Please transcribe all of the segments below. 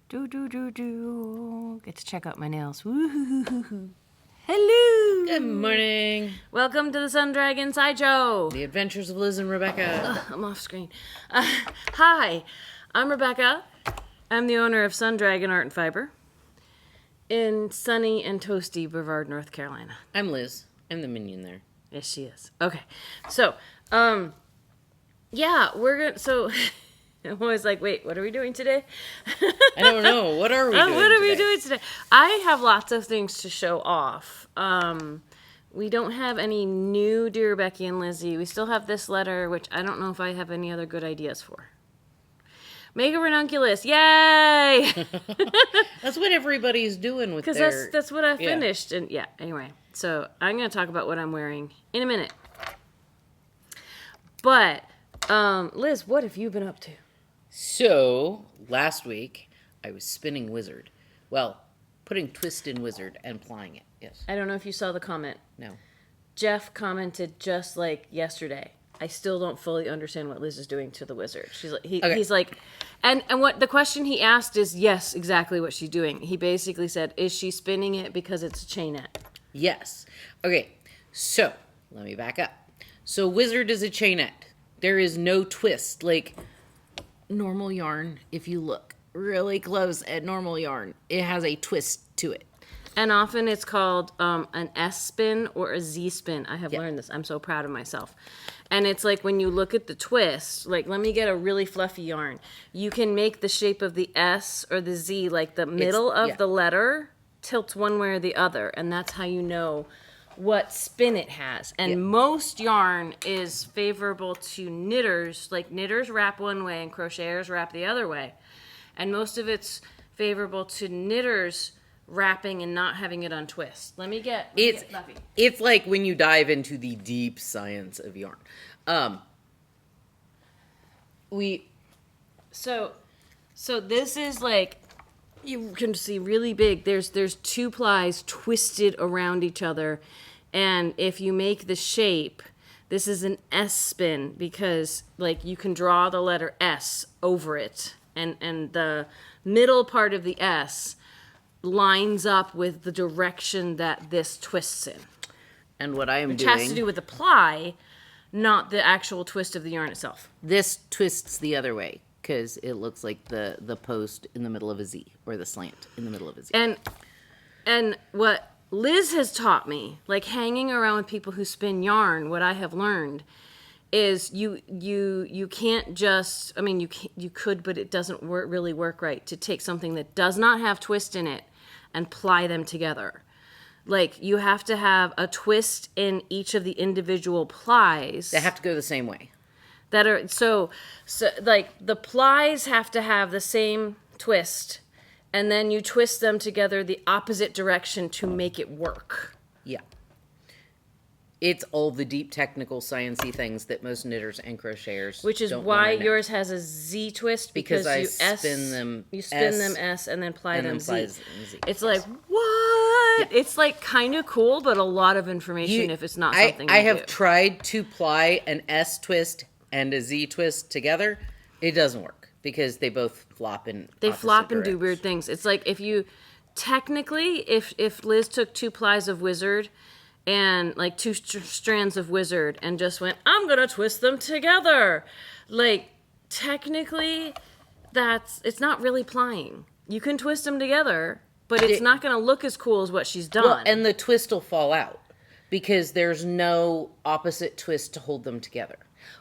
Get to check out my nails. Woo-hoo-hoo-hoo-hoo. Hello. Good morning. Welcome to the Sun Dragon Sideshow. The Adventures of Liz and Rebecca. I'm off screen. Hi, I'm Rebecca. I'm the owner of Sun Dragon Art and Fiber in sunny and toasty Brevard, North Carolina. I'm Liz. I'm the minion there. Yes, she is. Okay. So, yeah, we're going to... So... I'm always like, wait, what are we doing today? I don't know. What are we doing What are today? we doing today? I have lots of things to show off. We don't have any new Dear Becky and Lizzie. We still have this letter, which I don't know if I have any other good ideas for. Mega Ranunculus, yay! That's what everybody's doing with their... Because that's what I finished. And yeah, anyway. So I'm going to talk about what I'm wearing in a minute. But, Liz, what have you been up to? So, last week, I was spinning wizard. Well, putting twist in wizard and plying it, yes. I don't know if you saw the comment. No. Jeff commented just like yesterday. I still don't fully understand what Liz is doing to the wizard. She's like, he's like, and what the question he asked is, yes, exactly what she's doing. He basically said, is she spinning it because it's a chainette? Yes. Okay, so, let me back up. So, wizard is a chainette. There is no twist. Like, normal yarn, if you look really close at normal yarn, it has a twist to it. And often it's called an S spin or a Z spin. I have learned this. I'm so proud of myself. And it's like when you look at the twist, like let me get a really fluffy yarn. You can make the shape of the S or the Z, like the middle of the letter tilts one way or the other. And that's how you know what spin it has. And most yarn is favorable to knitters. Like knitters wrap one way and crocheters wrap the other way. And most of it's favorable to knitters wrapping and not having it on twist. Let me get fluffy. It's like when you dive into the deep science of yarn. So this is like, you can see really big. There's two plies twisted around each other. And if you make the shape, this is an S spin because like you can draw the letter S over it. And the middle part of the S lines up with the direction that this twists in. And what I am Which doing... has to do with the ply, not the actual twist of the yarn itself. This twists the other way because it looks like the post in the middle of a Z or the slant in the middle of a Z. And what Liz has taught me, like hanging around with people who spin yarn, what I have learned is you can't just, I mean, you could, but it doesn't really work right to take something that does not have twist in it and ply them together. Like, you have to have a twist in each of the individual plies. They have to go the same way. That are, so like, the plies have to have the same twist, and then you twist them together the opposite direction to make it work. Yeah. It's all the deep technical sciencey things that most knitters and crocheters Which is why yours has a Z twist, because you spin them S and then ply them Z. It's like, what? Yeah. It's like kind of cool, but a lot of information if it's not something I have tried to ply an S twist and a Z twist together. It doesn't work because they both flop in and do weird things. It's like if you technically, if Liz took two plies of wizard and like two strands of wizard and just went, I'm gonna twist them together, like technically it's not really plying. You can twist them together, but it's not gonna look as cool as what she's done. Well, and the twist will fall out because there's no opposite twist to hold them together.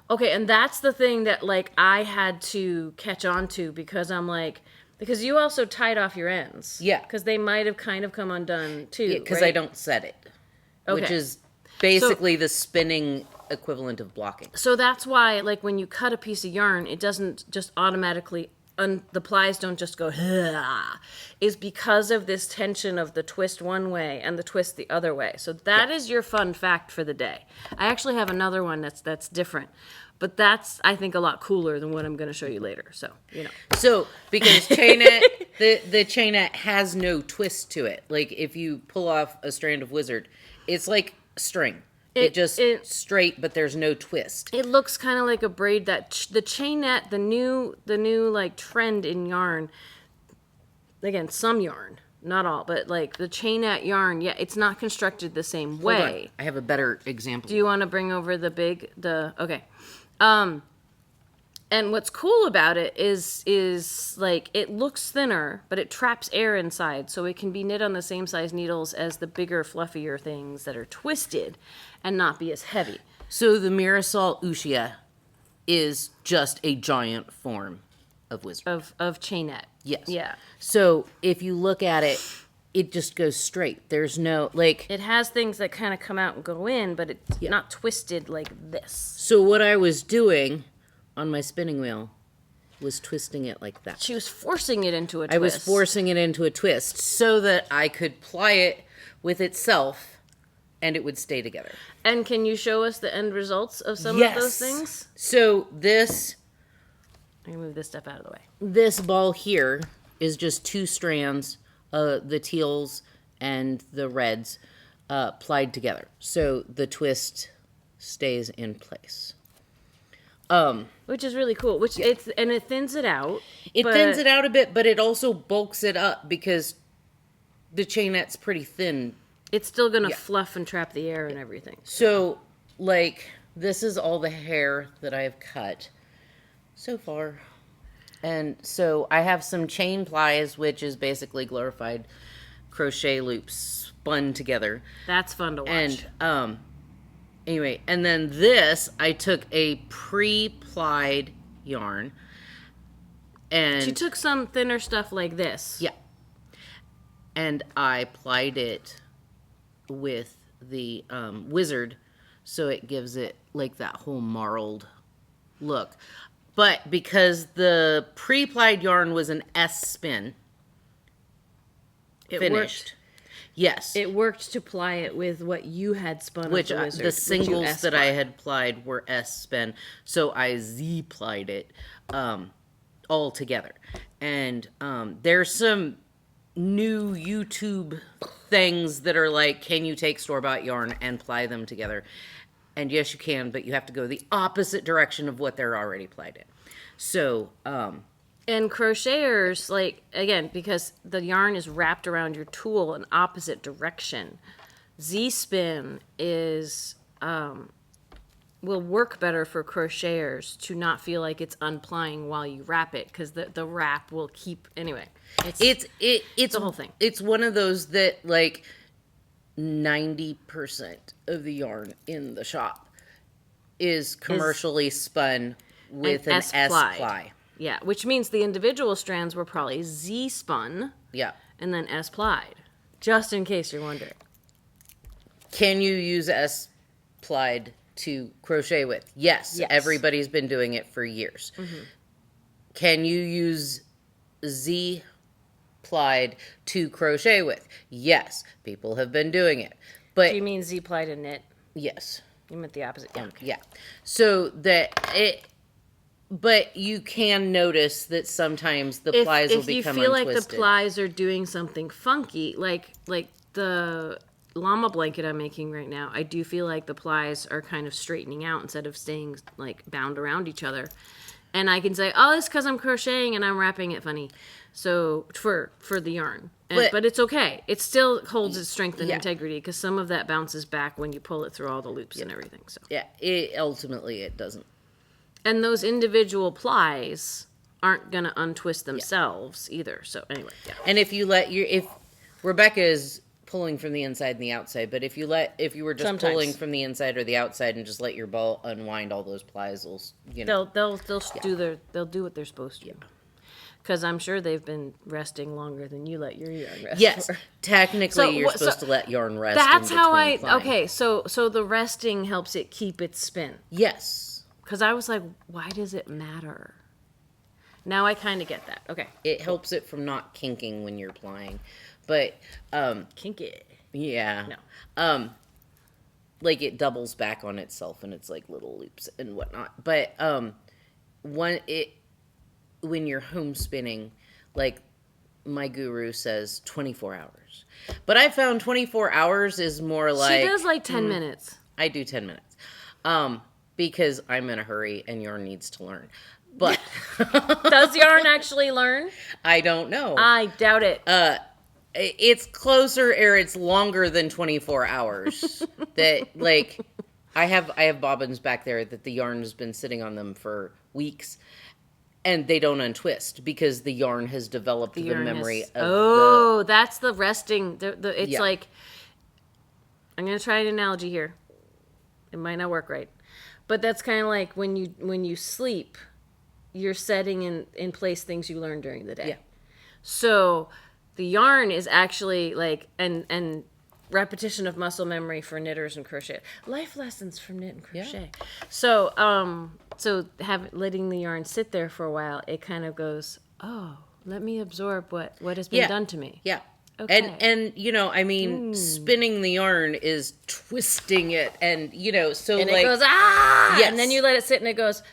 Okay, and that's the thing that like I had to catch on to because I'm like, because you also tied off your ends. Yeah. Because they might have kind of come undone too. Yeah, because I don't set it. Okay. Which is basically the spinning equivalent of blocking. So that's why, like, when you cut a piece of yarn, it doesn't just automatically, the plies don't just go, is because of this tension of the twist one way and the twist the other way. So that is your fun fact for the day. I actually have another one that's different. But that's, I think, a lot cooler than what I'm going to show you later. So, you know. So, because chainette, the chainette has no twist to it. Like, if you pull off a strand of wizard, it's like string. It just straight, but there's no twist. It looks kind of like a braid that the chainette, the new like trend in yarn again, some yarn, not all, but like the chainette yarn, yeah, it's not constructed the same way. I have a better example. Do you want to bring over okay. And what's cool about it is like it looks thinner, but it traps air inside, so it can be knit on the same size needles as the bigger, fluffier things that are twisted and not be as heavy. So the Mirasol Ushia is just a giant form of wizard. Of chainette. Yes. Yeah. So if you look at it, it just goes straight. There's no, like... It has things that kind of come out and go in, but it's not twisted like this. So what I was doing on my spinning wheel was twisting it like that. She was forcing it into a twist. I was forcing it into a twist so that I could ply it with itself and it would stay together. And can you show us the end results of some of those things? So this... I'm going to move this stuff out of the way. This ball here is just 2 strands, the teals and the reds, plied together. So the twist stays in place. Which is really cool. It thins it out. It thins it out a bit, but it also bulks it up because the chainette's pretty thin. It's still going to fluff and trap the air and everything. So, like, this is all the hair that I've cut so far. And so I have some chain plies, which is basically glorified crochet loops spun together. That's fun to watch. And, anyway, and then this, I took a pre-plied yarn. And she took some thinner stuff like this. Yeah. And I plied it with the wizard, so it gives it like that whole marled look. But because the pre-plied yarn was an S spin, it finished. Worked. Yes. It worked to ply it with what you had spun. Which of the wizard, the singles that I plied. had plied were S spin, so I Z plied it all together. And there's some new YouTube things that are like, can you take store-bought yarn and ply them together? And yes, you can, but you have to go the opposite direction of what they're already plied in. So, and crocheters, like, again, because the yarn is wrapped around your tool in opposite direction, Z-spin is, will work better for crocheters to not feel like it's unplying while you wrap it, because the wrap will keep, anyway. It's the whole thing. It's one of those that, like, 90% of the yarn in the shop is commercially spun with an S ply. Yeah, which means the individual strands were probably Z spun. Yeah. And then S plied. Just in case you're wondering. Can you use S plied to crochet with? Yes. Everybody's been doing it for years. Mm-hmm. Can you use Z plied to crochet with? Yes. People have been doing it. But do you mean Z plied and knit? Yes. You meant the opposite. Yeah. Okay. Yeah. So but you can notice that sometimes the plies will become untwisted. If you feel like the plies are doing something funky, like the llama blanket I'm making right now, I do feel like the plies are kind of straightening out instead of staying like bound around each other. And I can say, oh, it's because I'm crocheting and I'm wrapping it funny. So for the yarn. But it's okay. It still holds its strength and integrity because some of that bounces back when you pull it through all the loops and everything. So ultimately it doesn't. And those individual plies aren't going to untwist themselves either. So anyway, And if Rebecca is pulling from the inside and the outside, but if you were just pulling from the inside or the outside and just let your ball unwind, all those plies will, they'll do what they're supposed to. Because I'm sure they've been resting longer than you let your yarn rest. Yes, for. technically you're supposed to let yarn rest. That's how plying. Okay, so the resting helps it keep its spin. Yes. Because I was like, why does it matter? Now I kind of get that. Okay. It helps it from not kinking when you're plying. But, kink it. Yeah. No. Like it doubles back on itself and it's like little loops and whatnot. But, when you're home spinning, like my guru says 24 hours. But I found 24 hours is more like... She does like 10 minutes. I do 10 minutes. Because I'm in a hurry and yarn needs to learn. But Does yarn actually learn? I don't know. I doubt it. It's closer or it's longer than 24 hours. That like I have bobbins back there that the yarn has been sitting on them for weeks and they don't untwist because the yarn has developed the memory of that's the resting. It's like, I'm going to try an analogy here. It might not work right. But that's kind of like when you sleep, you're setting in place things you learned during the day. Yeah. So the yarn is actually like, and repetition of muscle memory for knitters and crochet. Life lessons from knit and crochet. Yeah. So, letting the yarn sit there for a while, it kind of goes, oh, let me absorb what has been done to me. Yeah. Okay. And you know, I mean, spinning the yarn is twisting it, and you know, so and like it goes yes. And then you let it sit, and it goes,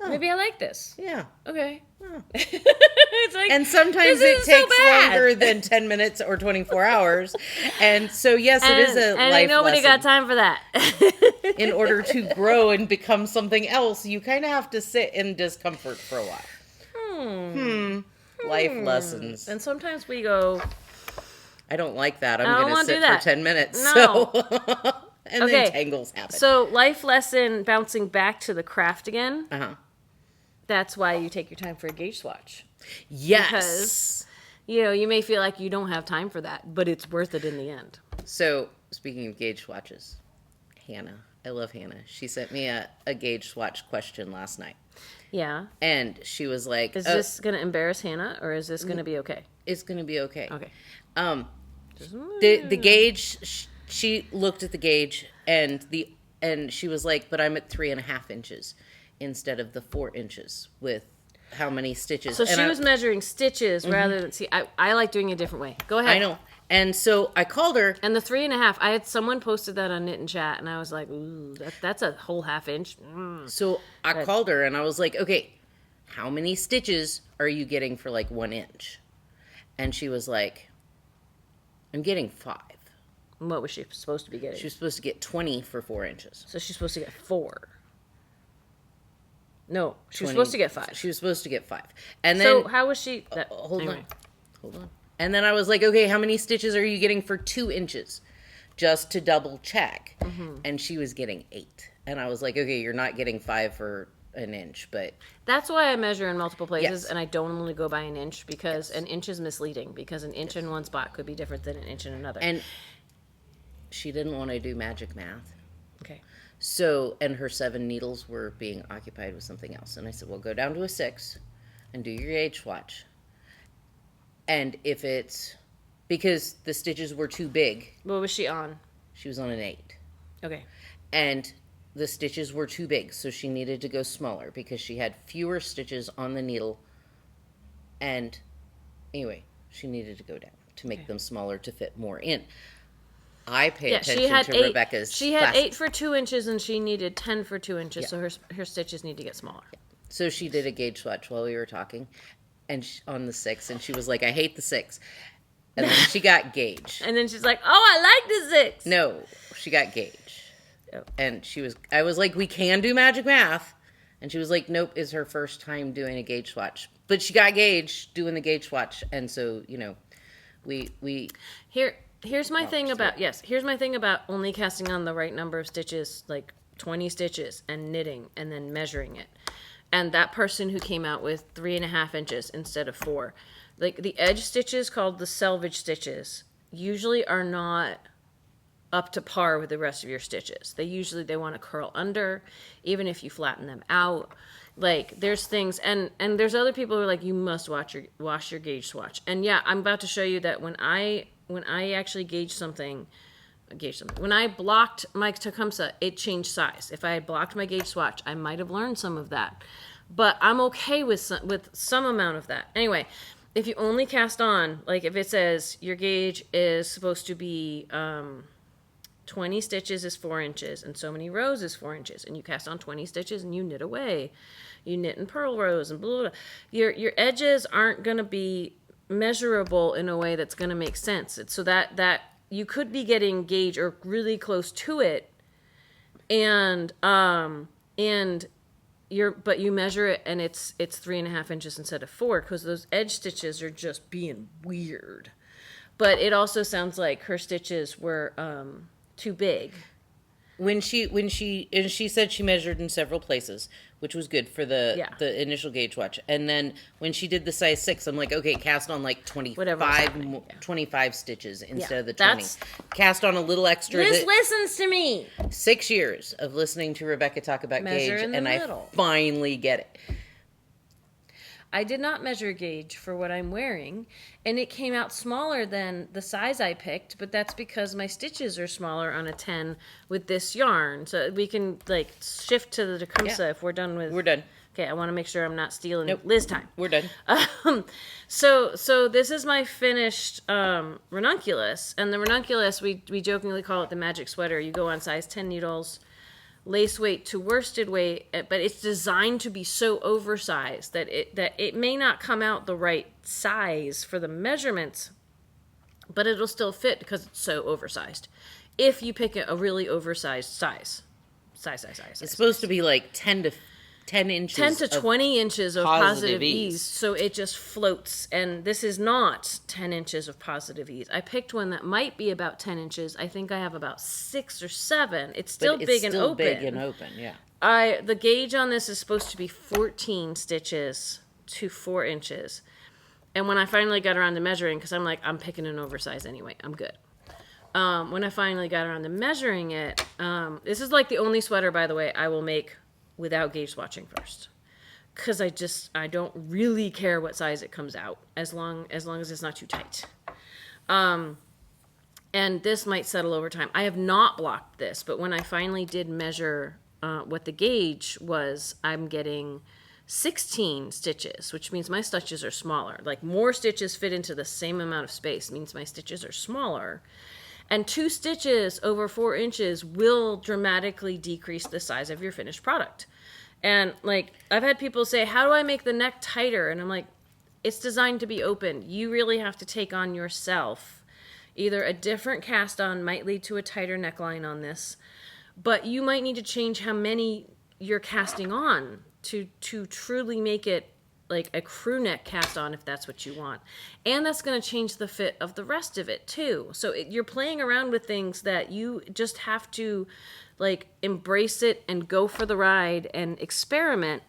maybe I like this. Yeah. Okay. Oh. It's like, and sometimes it takes longer than 10 minutes or 24 hours, and so yes, it is a life ain't nobody lesson. got time for that. In order to grow and become something else, you kind of have to sit in discomfort for a while. Life lessons. And sometimes we go, I don't like that. I'm going to sit for 10 minutes. No. So. And then tangles happen. So life lesson, bouncing back to the craft again. Uh-huh. That's why you take your time for a gauge swatch. Yes. Because, you know, you may feel like you don't have time for that, but it's worth it in the end. So, speaking of gauge swatches, Hannah, I love Hannah. She sent me a gauge swatch question last night. Yeah. And she was like... Is this going to embarrass Hannah, or is this going to be okay? It's going to be okay. Okay. The gauge, she looked at the gauge, and she was like, but I'm at 3.5 inches instead of the 4 inches with how many stitches. So she was measuring stitches rather than... See, I like doing it a different way. Go ahead. I know. And so I called her. And the 3.5, I had someone posted that on Knit and Chat, and I was like, ooh, that's a whole half inch. So I called her, and I was like, okay, how many stitches are you getting for like 1 inch? And she was like, I'm getting 5. What was she supposed to be getting? She was supposed to get 20 for 4 inches. So she's supposed to get 4. No, she was supposed to get 5. She was supposed to get 5. And then... So how was she... Hold on. And then I was like, okay, how many stitches are you getting for 2 inches? Just to double check. Mm-hmm. And she was getting 8. And I was like, okay, you're not getting 5 for an inch, but... That's why I measure in multiple places, and I don't only go by an inch, because an inch is misleading, because an inch in one spot could be different than an inch in another. And she didn't want to do magic math. Okay. So, and her 7 needles were being occupied with something else. And I said, well, go down to a 6 and do your gauge swatch. And if it's, because the stitches were too big. What was she on? She was on an 8. Okay. And the stitches were too big, so she needed to go smaller because she had fewer stitches on the needle. And anyway, she needed to go down to make them smaller to fit more in. I pay attention to Rebecca's She had 8 for 2 inches, and she needed 10 for 2 inches, so her stitches need to get smaller. Yeah. So she did a gauge swatch while we were talking, and on the 6, and she was like, I hate the 6. And then she got gauge. And then she's like, oh, I like the 6. No, she got gauge. Oh. And I was like, we can do magic math. And she was like, nope, it's her first time doing a gauge swatch. But she got gauge doing the gauge swatch, and so, you know, we Here's my thing about only casting on the right number of stitches, like 20 stitches, and knitting, and then measuring it. And that person who came out with 3.5 inches instead of 4, like the edge stitches called the selvage stitches usually are not up to par with the rest of your stitches. They want to curl under, even if you flatten them out. Like there's things, and there's other people who are like, you must wash your gauge swatch. And yeah, I'm about to show you that when I actually gauge something, when I blocked my Tecumseh, it changed size. If I had blocked my gauge swatch, I might have learned some of that. But I'm okay with some amount of that. Anyway, if you only cast on, like if it says your gauge is supposed to be 20 stitches is 4 inches, and so many rows is 4 inches, and you cast on 20 stitches and you knit away. You knit in purl rows and blah, blah, blah. Your edges aren't going to be measurable in a way that's going to make sense. So that you could be getting gauge or really close to it, and but you measure it and it's 3.5 inches instead of 4 because those edge stitches are just being weird. But it also sounds like her stitches were too big. When she said she measured in several places, which was good for the initial gauge watch. And then when she did the size 6, I'm like, okay, cast on like 25 stitches instead of the 20. Cast on a little extra. Liz listens to me. 6 years of listening to Rebecca talk about Measure gauge, in the and middle. I finally get it. I did not measure gauge for what I'm wearing, and it came out smaller than the size I picked, but that's because my stitches are smaller on a 10 with this yarn. So we can like shift to the Tecumseh if we're done with... We're done. Okay, I want to make sure I'm not stealing Liz time. We're done. So this is my finished Ranunculus, and the Ranunculus, we jokingly call it the magic sweater. You go on size 10 needles, lace weight to worsted weight, but it's designed to be so oversized that it may not come out the right size for the measurements, but it'll still fit because it's so oversized. If you pick a really oversized size. It's supposed to be like 10 inches. 10 to 20 inches of positive ease. So it just floats. And this is not 10 inches of positive ease. I picked one that might be about 10 inches. I think I have about 6 or 7. It's still big and open. Big and open, yeah. The gauge on this is supposed to be 14 stitches to 4 inches. And when I finally got around to measuring, because I'm like, I'm picking an oversize anyway, I'm good. When I finally got around to measuring it, this is like the only sweater, by the way, I will make without gauge swatching first, because I don't really care what size it comes out as long as it's not too tight. And this might settle over time. I have not blocked this, but when I finally did measure what the gauge was, I'm getting 16 stitches, which means my stitches are smaller. Like more stitches fit into the same amount of space means my stitches are smaller. And 2 stitches over 4 inches will dramatically decrease the size of your finished product. And like, I've had people say, how do I make the neck tighter? And I'm like, it's designed to be open. You really have to take on yourself. Either a different cast on might lead to a tighter neckline on this, but you might need to change how many you're casting on to truly make it like a crew neck cast on if that's what you want. And that's going to change the fit of the rest of it too. So you're playing around with things that you just have to like embrace it and go for the ride and experiment.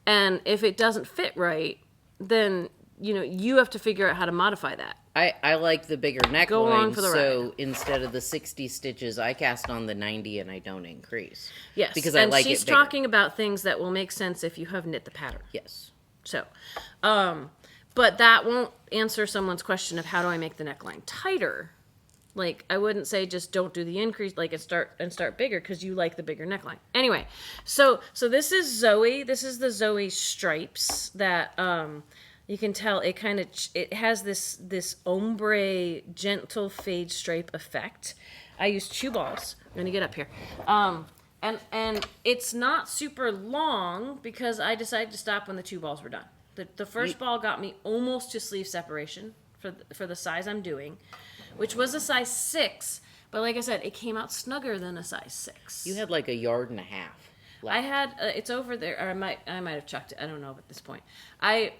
And if it doesn't fit right, then you have to figure out how to modify that. I like the bigger neckline, go along for the so ride. Instead of the 60 stitches, I cast on the 90 and I don't increase. Yes, because I like it bigger. And she's talking about things that will make sense if you have knit the pattern. Yes. So, but that won't answer someone's question of how do I make the neckline tighter. Like, I wouldn't say just don't do the increase, like, and start bigger because you like the bigger neckline. Anyway, so this is Zoe. This is the Zoe stripes that you can tell it has this ombre gentle fade stripe effect. I used 2 balls. I'm gonna get up here. And it's not super long because I decided to stop when the 2 balls were done. The first ball got me almost to sleeve separation for the size I'm doing, which was a size 6. But like I said, it came out snugger than a size 6. You had like a yard and a half left. I had it's over there, or I might have chucked it. I don't know at this point. The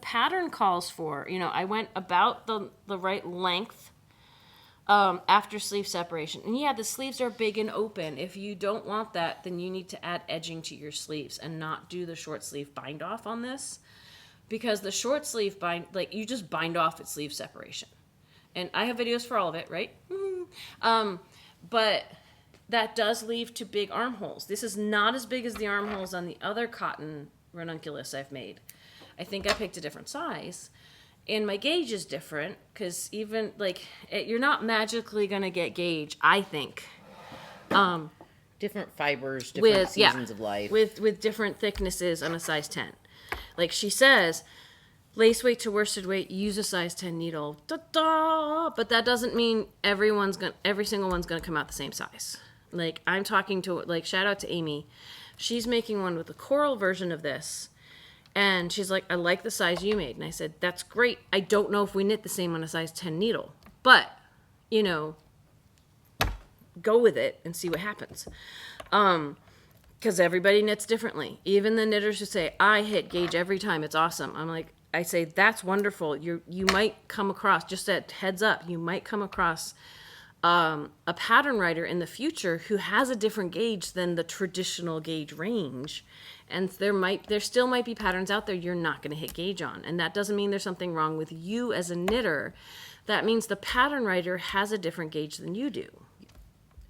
pattern calls for, I went about the right length. After sleeve separation. And yeah, the sleeves are big and open. If you don't want that, then you need to add edging to your sleeves and not do the short sleeve bind off on this. Because the short sleeve bind, like, you just bind off at sleeve separation. And I have videos for all of it, right? But that does leave to big armholes. This is not as big as the armholes on the other cotton Ranunculus I've made. I think I picked a different size. And my gauge is different because even you're not magically going to get gauge, I think. Different fibers, different seasons of life. With different thicknesses on a size 10. Like she says, lace weight to worsted weight, use a size 10 needle. Da-da! But that doesn't mean every single one's going to come out the same size. Like, I'm talking to, shout out to Amy. She's making one with a coral version of this. And she's like, I like the size you made. And I said, that's great. I don't know if we knit the same on a size 10 needle. But, go with it and see what happens. because everybody knits differently. Even the knitters who say, I hit gauge every time, it's awesome. I'm like, I say, that's wonderful. You might come across, just a heads up, you might come across a pattern writer in the future who has a different gauge than the traditional gauge range. And there still might be patterns out there you're not going to hit gauge on. And that doesn't mean there's something wrong with you as a knitter. That means the pattern writer has a different gauge than you do.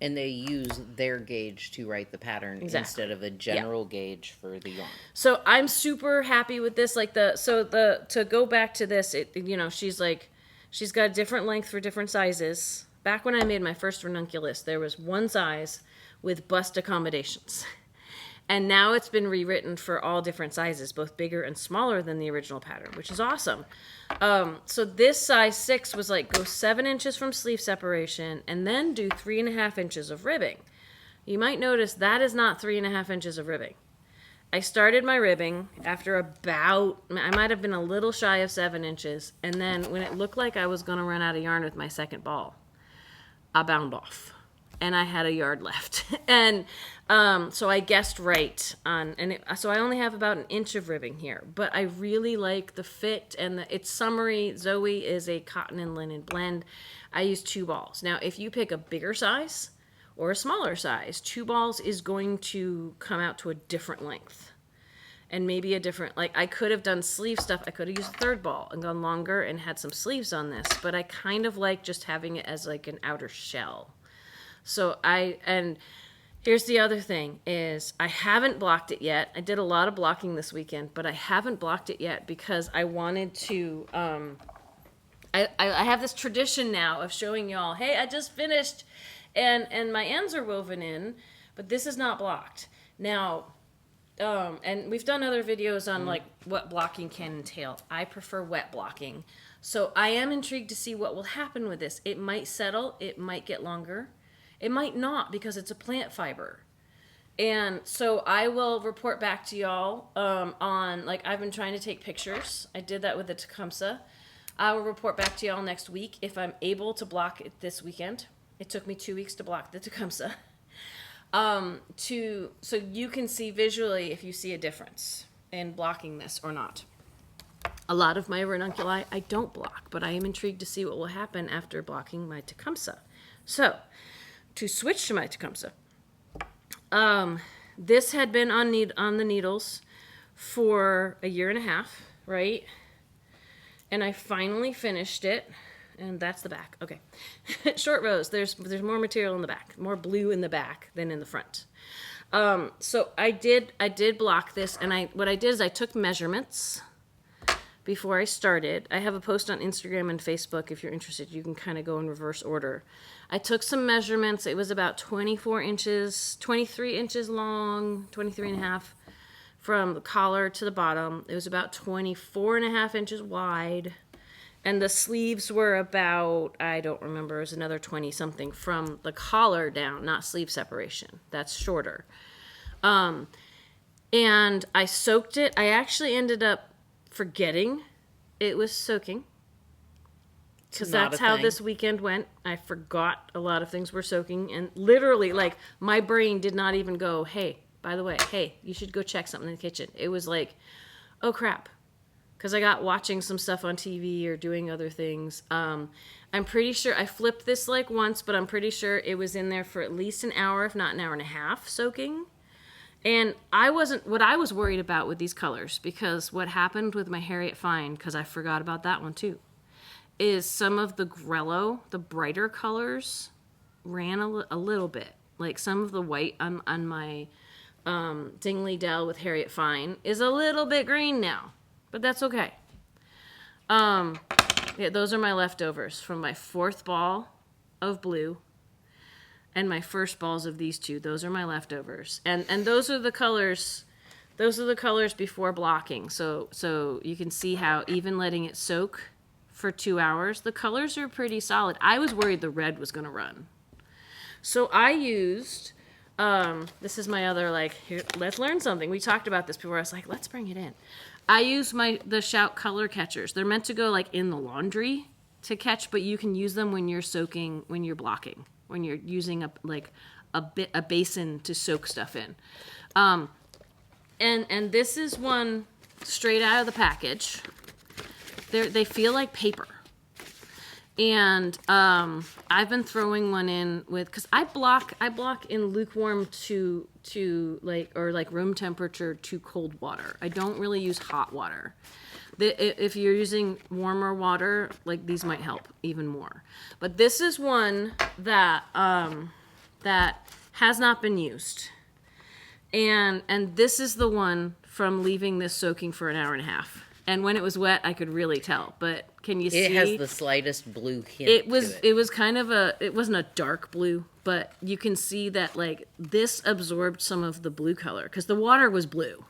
And they use their gauge to write the pattern instead of a general gauge for the yarn. So I'm super happy with this. To go back to this, she's got a different length for different sizes. Back when I made my first ranunculus, there was one size with bust accommodations. And now it's been rewritten for all different sizes, both bigger and smaller than the original pattern, which is awesome. So this size 6 was like, go 7 inches from sleeve separation and then do 3.5 inches of ribbing. You might notice that is not 3.5 inches of ribbing. I started my ribbing after I might have been a little shy of 7 inches. And then when it looked like I was going to run out of yarn with my second ball, I bound off. And I had a yard left. And so I guessed right on, so I only have about 1 inch of ribbing here, but I really like the fit and it's summery. Zoe is a cotton and linen blend. I use 2 balls. Now, if you pick a bigger size or a smaller size, 2 balls is going to come out to a different length. And maybe a different, like I could have done sleeve stuff. I could have used a 3rd ball and gone longer and had some sleeves on this, but I kind of like just having it as like an outer shell. So and here's the other thing is I haven't blocked it yet. I did a lot of blocking this weekend, but I haven't blocked it yet because I wanted to, I have this tradition now of showing y'all, hey, I just finished and my ends are woven in, but this is not blocked. Now, and we've done other videos on like what blocking can entail. I prefer wet blocking. So I am intrigued to see what will happen with this. It might settle, it might get longer. It might not because it's a plant fiber. And so I will report back to y'all on, like I've been trying to take pictures. I did that with the Tecumseh. I will report back to y'all next week if I'm able to block it this weekend. It took me 2 weeks to block the Tecumseh. So you can see visually if you see a difference in blocking this or not. A lot of my ranunculi I don't block, but I am intrigued to see what will happen after blocking my Tecumseh. So, to switch to my Tecumseh, this had been on the needles for 1.5 years, right? And I finally finished it, and that's the back. Okay, short rows. There's more material in the back, more blue in the back than in the front. So I did block this, and what I did is I took measurements before I started. I have a post on Instagram and Facebook. If you're interested, you can kind of go in reverse order. I took some measurements. It was about 24 inches, 23 inches long, 23 and a half from the collar to the bottom. It was about 24.5 inches wide. And the sleeves were about, I don't remember, it was another 20 something from the collar down, not sleeve separation. That's shorter. And I soaked it. I actually ended up forgetting it was soaking because that's how this weekend went. I forgot a lot of things were soaking, and literally, like, my brain did not even go, hey, by the way, hey, you should go check something in the kitchen. It was like, oh crap, because I got watching some stuff on TV or doing other things. I'm pretty sure I flipped this like once, but I'm pretty sure it was in there for at least an hour, if not an hour and a half soaking. And what I was worried about with these colors, because what happened with my Harriet Fine, because I forgot about that one too, is some of the Grello, the brighter colors, ran a little bit. Like some of the white on my Dingley Dell with Harriet Fine is a little bit green now, but that's okay. Yeah, those are my leftovers from my 4th ball of blue. And my first balls of these 2, those are my leftovers. And those are the colors before blocking. So you can see how even letting it soak for 2 hours, the colors are pretty solid. I was worried the red was going to run. So I used, this is my other, like, here, let's learn something. We talked about this before. I was like, let's bring it in. I use the Shout color catchers. They're meant to go like in the laundry to catch, but you can use them when you're soaking, when you're blocking. When you're using a a basin to soak stuff in. And this is one straight out of the package. They feel like paper. And I've been throwing one in with, because I block in lukewarm to like, or like room temperature to cold water. I don't really use hot water. If you're using warmer water, like these might help even more. But this is one that that has not been used. And this is the one from leaving this soaking for an hour and a half. And when it was wet, I could really tell. But can you see? It has the slightest blue hint. It was kind of it wasn't a dark blue, but you can see that like this absorbed some of the blue color because the water was blue,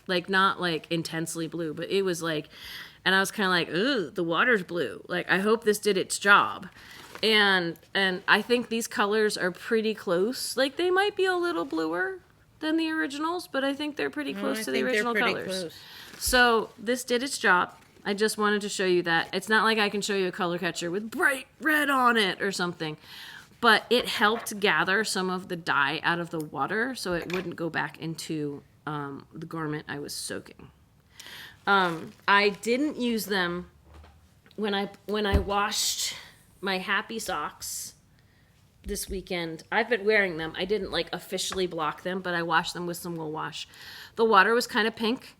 like not like intensely blue, but it was like, and I was kind of like, ooh, the water's blue. Like I hope this did its job. And I think these colors are pretty close. Like they might be a little bluer than the originals, but I think they're pretty close to the original colors. Close. So this did its job. I just wanted to show you that. It's not like I can show you a color catcher with bright red on it or something, but it helped gather some of the dye out of the water so it wouldn't go back into the garment I was soaking. I didn't use them when I washed my happy socks this weekend. I've been wearing them. I didn't like officially block them, but I washed them with some wool wash. The water was kind of pink.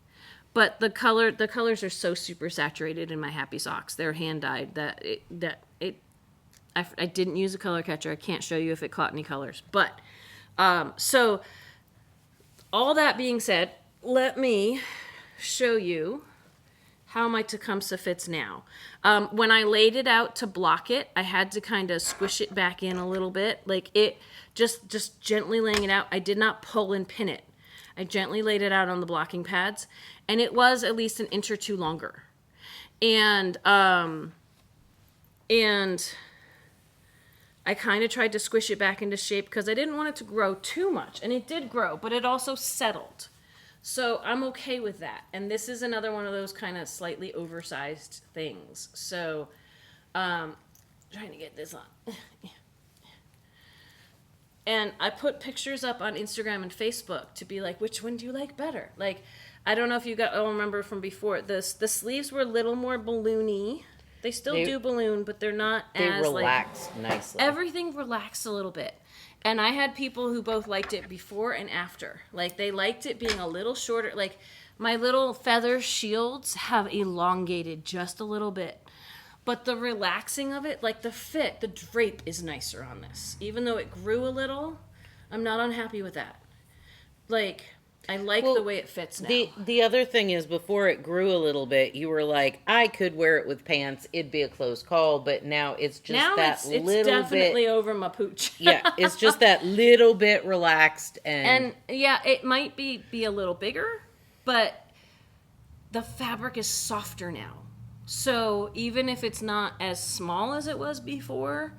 But the colors are so super saturated in my happy socks. They're hand dyed I didn't use a color catcher. I can't show you if it caught any colors. But so all that being said, let me show you how my Tecumseh fits now. When I laid it out to block it, I had to kind of squish it back in a little bit, like it just gently laying it out. I did not pull and pin it. I gently laid it out on the blocking pads, and it was at least an inch or two longer. And I kind of tried to squish it back into shape because I didn't want it to grow too much. And it did grow, but it also settled. So I'm okay with that. And this is another one of those kind of slightly oversized things. So trying to get this on. And I put pictures up on Instagram and Facebook to be like, which one do you like better? Like, I don't know if you all remember from before. The sleeves were a little more balloony. They still do balloon, but they're not as like... They relax nicely. Everything relaxed a little bit. And I had people who both liked it before and after. Like, they liked it being a little shorter. Like, my little feather shields have elongated just a little bit. But the relaxing of it, like the fit, the drape is nicer on this. Even though it grew a little, I'm not unhappy with that. Like, I like the way it fits now. The other thing is, before it grew a little bit, you were like, I could wear it with pants. It'd be a close call. But now it's just it's definitely over my pooch. Yeah, it's just that little bit relaxed. And yeah, it might be a little bigger, but the fabric is softer now. So even if it's not as small as it was before,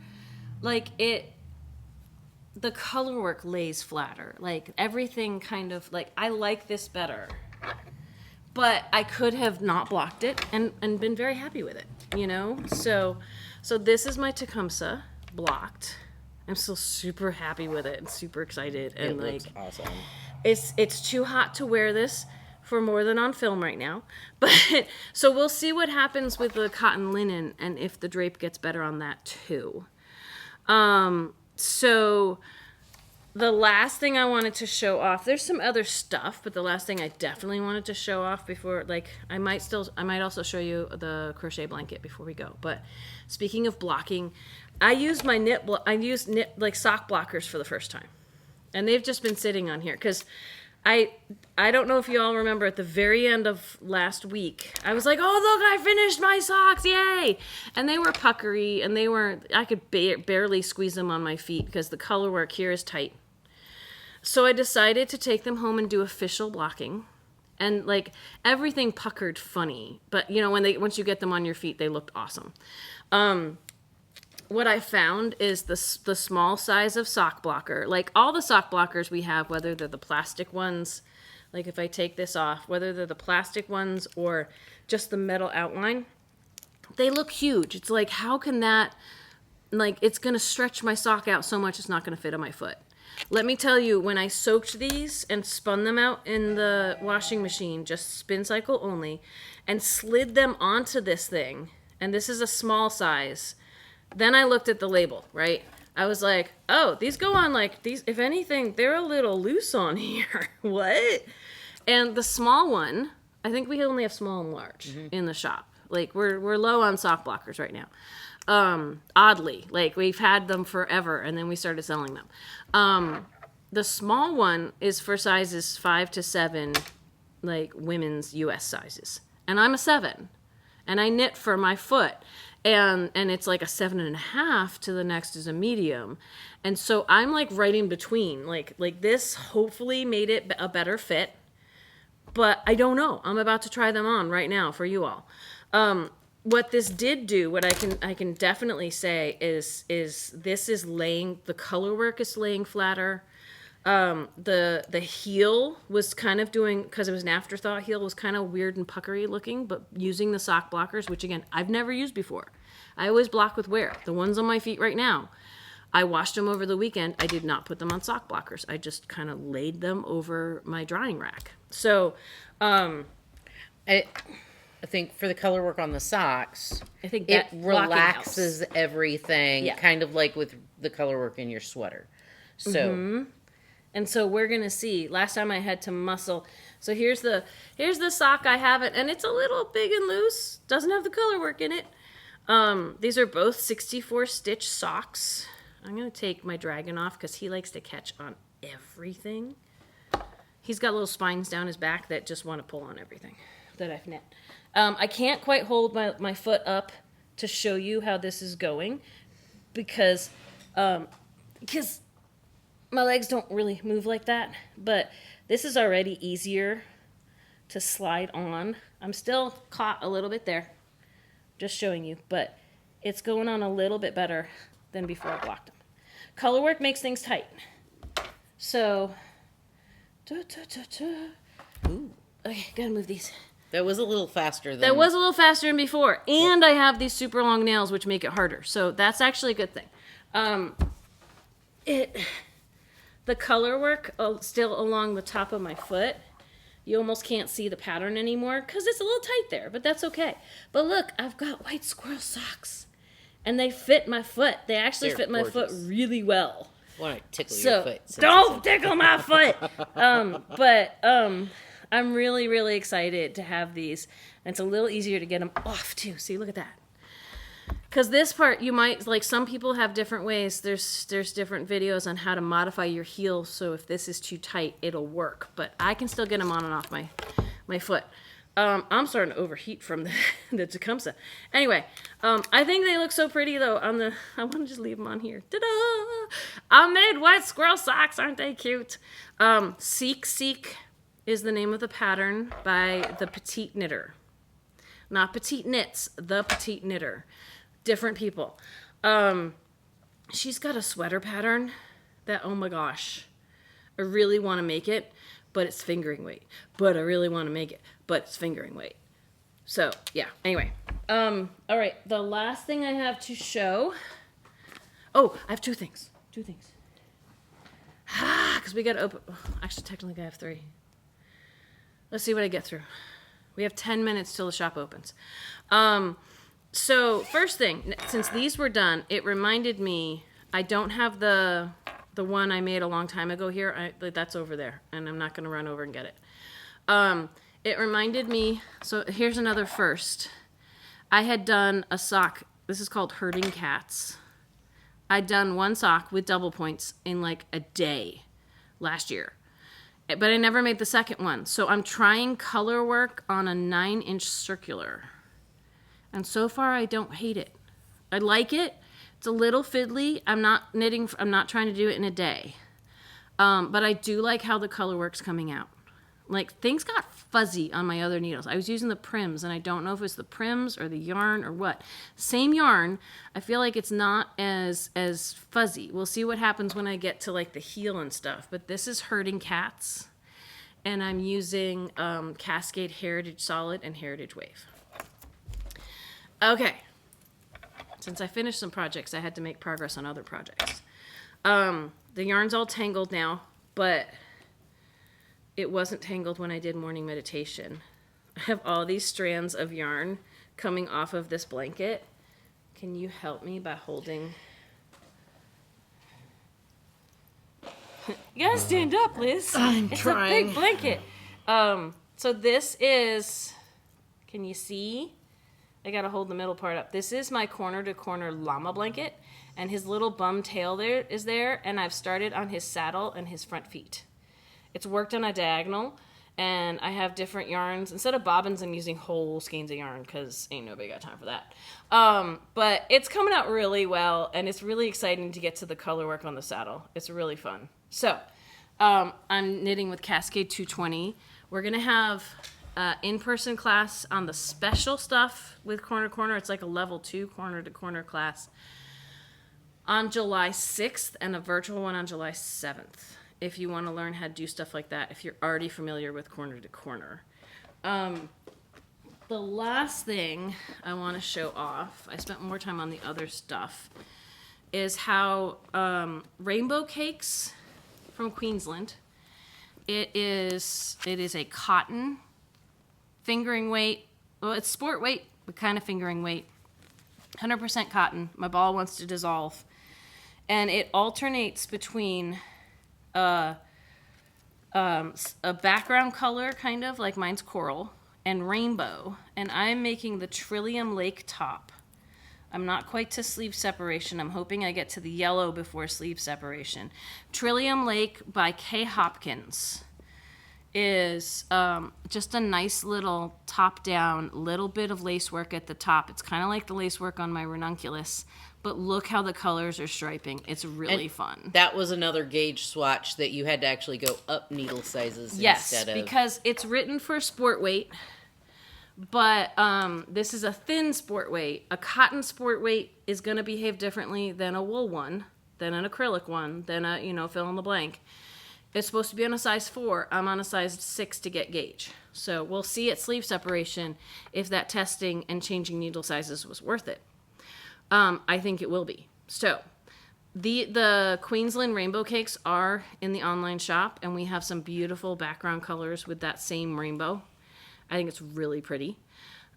like the color work lays flatter. Like everything kind of like, I like this better, but I could have not blocked it and been very happy with it, you know? So this is my Tecumseh blocked. I'm still super happy with it and super excited. And it looks awesome. It's too hot to wear this for more than on film right now. But so we'll see what happens with the cotton linen and if the drape gets better on that too. So the last thing I wanted to show off, there's some other stuff, but the last thing I definitely wanted to show off before, like I might also show you the crochet blanket before we go. But speaking of blocking, I used knit like sock blockers for the first time. And they've just been sitting on here because I don't know if you all remember at the very end of last week, I was like, oh, look, I finished my socks, yay! And they were puckery, and I could barely squeeze them on my feet because the color work here is tight. So I decided to take them home and do official blocking. And like everything puckered funny, but you know, once you get them on your feet, they looked awesome. What I found is the small size of sock blocker. Like all the sock blockers we have, whether they're the plastic ones, like if I take this off, whether they're the plastic ones or just the metal outline, they look huge. It's like, how can that, like, it's going to stretch my sock out so much it's not going to fit on my foot. Let me tell you, when I soaked these and spun them out in the washing machine, just spin cycle only, and slid them onto this thing, and this is a small size, then I looked at the label, right? I was like, oh, these go on like these, if anything, they're a little loose on here. What? And the small one, I think we only have small and large in the shop. Like we're low on sock blockers right now. Oddly, like we've had them forever and then we started selling them. The small one is for sizes 5 to 7, like women's US sizes. And I'm a 7. And I knit for my foot. And it's like a 7.5 to the next is a medium. And so I'm like right in between. Like this hopefully made it a better fit. But I don't know. I'm about to try them on right now for you all. What this did do, what I can definitely say is this is laying, the color work is laying flatter. The heel was kind of doing, because it was an afterthought heel, was kind of weird and puckery looking, but using the sock blockers, which again, I've never used before. I always block with wear. The ones on my feet right now, I washed them over the weekend. I did not put them on sock blockers. I just kind of laid them over my drying rack. So, I think for the color work on the socks, I think it that relaxes everything, Yeah. kind of like with the color work in your sweater. So, And so we're gonna see. Last time I had to muscle. So here's the sock I have it, and it's a little big and loose. Doesn't have the color work in it. These are both 64 stitch socks. I'm gonna take my dragon off because he likes to catch on everything. He's got little spines down his back that just want to pull on everything that I've knit. I can't quite hold my foot up to show you how this is going because my legs don't really move like that, but this is already easier to slide on. I'm still caught a little bit there, just showing you, but it's going on a little bit better than before I blocked them. Color work makes things tight. So, ooh, okay, gotta move these. that was a little faster than... That was a little faster than before, and I have these super long nails, which make it harder. So that's actually a good thing. The color work still along the top of my foot. You almost can't see the pattern anymore because it's a little tight there, but that's okay. But look, I've got white squirrel socks, and they fit my foot. They actually They're fit my foot gorgeous. really well. I want to tickle So your foot. don't tickle my foot. I'm really, really excited to have these. And it's a little easier to get them off too. See, look at that. Because this part, you might, like some people have different ways. There's different videos on how to modify your heel. So if this is too tight, it'll work. But I can still get them on and off my foot. I'm starting to overheat from the Tecumseh. Anyway, I think they look so pretty though. I want to just leave them on here. Ta-da! I made white squirrel socks. Aren't they cute? Seek is the name of the pattern by the Petite Knitter. Not Petite Knits, the Petite Knitter. Different people. She's got a sweater pattern that, oh my gosh, I really want to make it, but it's fingering weight. But I really want to make it, but it's fingering weight. So, yeah, anyway. All right, the last thing I have to show. Oh, I have two things. Because we got to open. Actually, technically, I have 3. Let's see what I get through. We have 10 minutes till the shop opens. So first thing, since these were done, it reminded me, I don't have the one I made a long time ago here. That's over there, and I'm not going to run over and get it. It reminded me, so here's another first. I had done a sock. This is called Herding Cats. I'd done one sock with double points in like a day last year. But I never made the second one. So I'm trying color work on a 9-inch circular. And so far, I don't hate it. I like it. It's a little fiddly. I'm not trying to do it in a day. But I do like how the color work's coming out. Like, things got fuzzy on my other needles. I was using the Prims, and I don't know if it's the Prims or the yarn or what. Same yarn. I feel like it's not as fuzzy. We'll see what happens when I get to, like, the heel and stuff. But this is Herding Cats. And I'm using Cascade Heritage Solid and Heritage Wave. Okay. Since I finished some projects, I had to make progress on other projects. the yarn's all tangled now, but it wasn't tangled when I did morning meditation. I have all these strands of yarn coming off of this blanket. Can you help me by holding? You gotta stand up, Liz. It's trying. a big blanket. So this is, can you see? I gotta hold the middle part up. This is my corner to corner llama blanket, and his little bum tail there is there, and I've started on his saddle and his front feet. It's worked on a diagonal, and I have different yarns. Instead of bobbins, I'm using whole skeins of yarn because ain't nobody got time for that. But it's coming out really well, and it's really exciting to get to the color work on the saddle. It's really fun. So I'm knitting with Cascade 220. We're going to have in-person class on the special stuff with Corner to Corner. It's like a level 2 corner to corner class on July 6th and a virtual one on July 7th. If you want to learn how to do stuff like that, if you're already familiar with Corner to Corner. The last thing I want to show off, I spent more time on the other stuff, is how rainbow cakes from Queensland. It is a cotton fingering weight. Well, it's sport weight, but kind of fingering weight. 100% cotton. My ball wants to dissolve. And it alternates between a background color, kind of, like mine's coral, and rainbow. And I'm making the Trillium Lake top. I'm not quite to sleeve separation. I'm hoping I get to the yellow before sleeve separation. Trillium Lake by Kay Hopkins is just a nice little top-down, little bit of lace work at the top. It's kind of like the lace work on my Ranunculus, but look how the colors are striping. It's really fun. That was another gauge swatch that you had to actually go up needle sizes Yes, instead of... because it's written for sport weight, but this is a thin sport weight. A cotton sport weight is going to behave differently than a wool one, than an acrylic one, than a, fill in the blank. It's supposed to be on a size 4. I'm on a size 6 to get gauge. So we'll see at sleeve separation if that testing and changing needle sizes was worth it. I think it will be. So the Queensland rainbow cakes are in the online shop, and we have some beautiful background colors with that same rainbow. I think it's really pretty.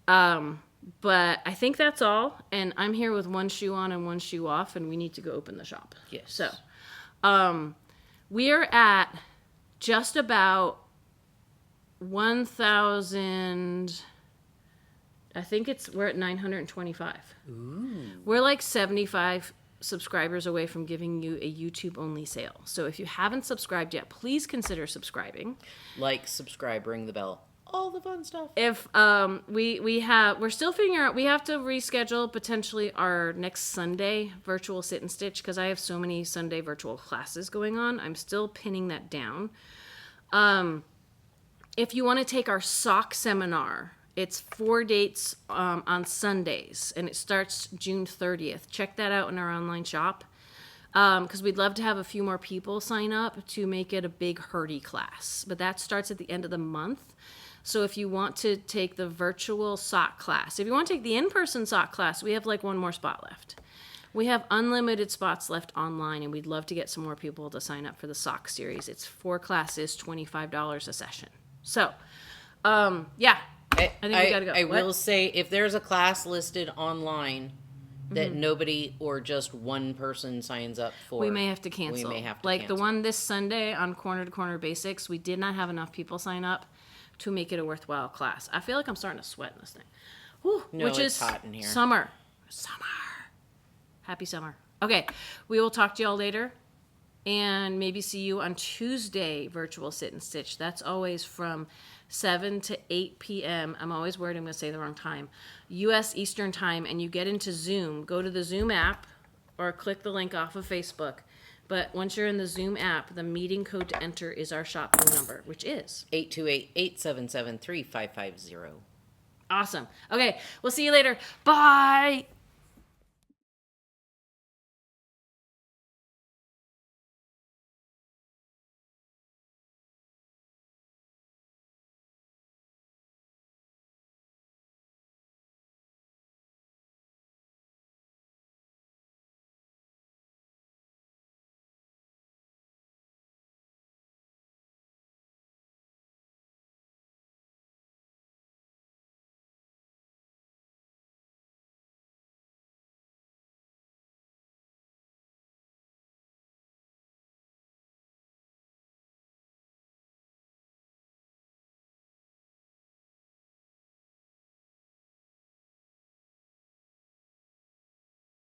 But I think that's all. And I'm here with one shoe on and one shoe off, and we need to go open the shop. Yes. So we're at just about 1,000. I think we're at 925. Ooh. We're like 75 subscribers away from giving you a YouTube only sale. So if you haven't subscribed yet, please consider subscribing. Like, subscribe, ring the bell, all the fun stuff. If we're still figuring out, we have to reschedule potentially our next Sunday virtual sit and stitch because I have so many Sunday virtual classes going on. I'm still pinning that down. If you want to take our sock seminar, it's 4 dates on Sundays, and it starts June 30th. Check that out in our online shop because we'd love to have a few more people sign up to make it a big herdy class. But that starts at the end of the month. So if you want to take the virtual sock class, if you want to take the in-person sock class, we have like one more spot left. We have unlimited spots left online, and we'd love to get some more people to sign up for the sock series. It's 4 classes, $25 a session. So, yeah. I think we gotta go. I will say, if there's a class listed online that nobody or just one person signs up for, we may have to cancel. We may have to like cancel. The one this Sunday on Corner to Corner Basics, we did not have enough people sign up to make it a worthwhile class. I feel like I'm starting to sweat in this thing. Whew, No, which it's is hot in here. Summer. Happy summer. Okay, we will talk to y'all later. And maybe see you on Tuesday, virtual sit and stitch. That's always from 7 to 8 p.m. I'm always worried I'm going to say the wrong time. U.S. Eastern Time, and you get into Zoom. Go to the Zoom app or click the link off of Facebook. But once you're in the Zoom app, the meeting code to enter is our shop phone number, which is 828-877-3550. awesome. Okay, we'll see you later. Bye.